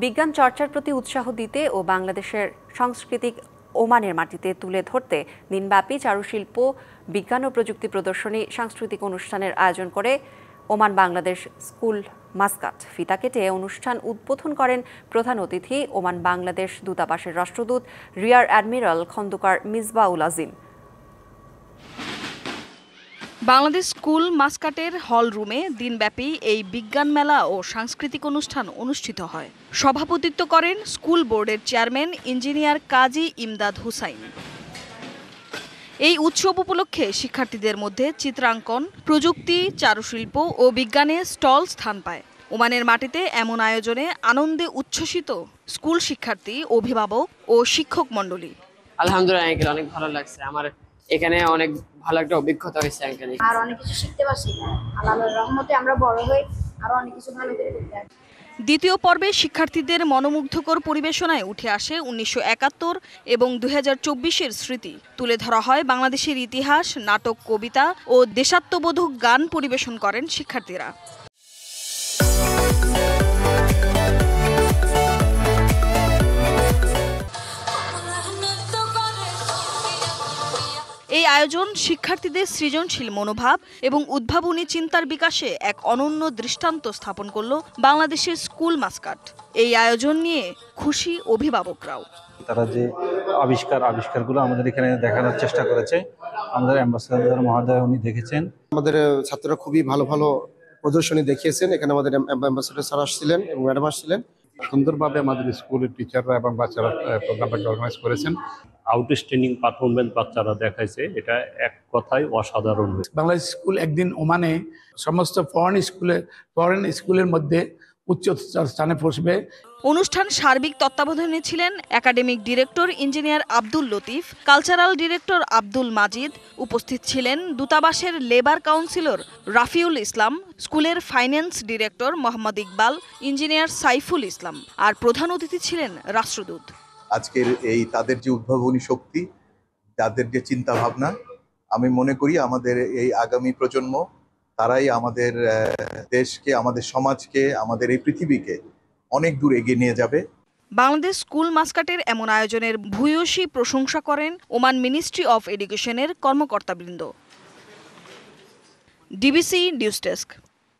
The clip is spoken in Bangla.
বিজ্ঞান চর্চার প্রতি উৎসাহ দিতে ও বাংলাদেশের সাংস্কৃতিক ওমানের মাটিতে তুলে ধরতে দিনব্যাপী চারুশিল্প, বিজ্ঞান ও প্রযুক্তি প্রদর্শনী সাংস্কৃতিক অনুষ্ঠানের আয়োজন করে ওমান বাংলাদেশ স্কুল মাস্কাট। ফিতা কেটে অনুষ্ঠান উদ্বোধন করেন প্রধান অতিথি ওমান বাংলাদেশ দূতাবাসের রাষ্ট্রদূত রিয়ার অ্যাডমিরাল খন্দকার মিসবাউল আজিম। বাংলাদেশ স্কুল মাস্কাটের হল রুমে দিনব্যাপী এই বিজ্ঞান মেলা ও সাংস্কৃতিক অনুষ্ঠান অনুষ্ঠিত হয়। সভাপতিত্ব করেন স্কুল বোর্ডের চেয়ারম্যান ইঞ্জিনিয়ার কাজী ইমদাদ হুসাইন। এই উৎসব উপলক্ষে শিক্ষার্থীদের মধ্যে চিত্রাঙ্কন, প্রযুক্তি, চারুশিল্প ও বিজ্ঞানে স্টল স্থান পায়। ওমানের মাটিতে এমন আয়োজনে আনন্দে উচ্ছ্বসিত স্কুল শিক্ষার্থী, অভিভাবক ও শিক্ষক মণ্ডলী। আলহামদুলিল্লাহ, অনেক ভালো লাগছে। আমার এখানে অনেক ভালো একটা অভিজ্ঞতা হয়েছে। আর অনেক কিছু শিখতে পারছি। আল্লাহর রহমতে আমরা বড় হই, আর অনেক কিছু ভালো করে করতে পারি। দ্বিতীয় পর্বে শিক্ষার্থীদের মনোমুগ্ধকর পরিবেশনায় উঠে আসে 1971 এবং 2024-এর স্মৃতি। তুলে ধরা হয় বাংলাদেশের ইতিহাস, নাটক, কবিতা ও দেশাত্মবোধক গান পরিবেশন করেন শিক্ষার্থীরা। এই আয়োজন শিক্ষার্থীদের সৃজনশীল মনোভাব এবং উদ্ভাবনী চিন্তার বিকাশে এক অনন্য দৃষ্টান্ত স্থাপন করল বাংলাদেশের স্কুল মাস্কাট। এই আয়োজন নিয়ে খুশি অভিভাবকরাও। তারা যে আবিষ্কারগুলো আমাদের এখানে দেখানোর চেষ্টা করেছে, আমাদের অ্যাম্বাসেডর মহোদয় উনি দেখেছেন। আমাদের ছাত্ররা খুবই ভালো ভালো প্রদর্শনী দেখিয়েছেন। এখানে আমাদের অ্যাম্বাসেডর স্যার আসছিলেন এবং ম্যাডাম আসছিলেন। সুন্দরভাবে আমাদের স্কুলের টিচাররা এবং বাচ্চারা প্রোগ্রামটাকে অর্গানাইজ করেছেন। আউটস্ট্যান্ডিং পারফরমেন্স বাচ্চারা দেখাইছে, এটা এক কথায় অসাধারণ। বাংলাদেশ স্কুল একদিন ওমানে সমস্ত ফরেন স্কুলের মধ্যে উচ্চ স্থানে পৌঁছবে। অনুষ্ঠান সার্বিক তত্ত্বাবধানে ছিলেন academic director engineer Abdul Latif, cultural director Abdul Majid. উপস্থিত ছিলেন দূতাবাসের লেবার কাউন্সিলর রাফিউল ইসলাম, স্কুলের finance director Mohammad Iqbal, engineer Saiful Islam, আর প্রধান অতিথি ছিলেন রাষ্ট্রদূত। আজকের এই তাদের যে উদ্ভাবনী শক্তি, তাদের যে চিন্তা ভাবনা, আমি মনে করি আমাদের এই আগামী প্রজন্ম তারাই আমাদের দেশকে, আমাদের সমাজকে, আমাদের এই পৃথিবীকে অনেক দূর এগিয়ে নিয়ে যাবে। বাংলাদেশ স্কুল মাস্কাটের এমন আয়োজনের ভূয়সী প্রশংসা করেন ওমান মিনিস্ট্রি অফ এডুকেশনের কর্মকর্তাবৃন্দ। DBC news desk.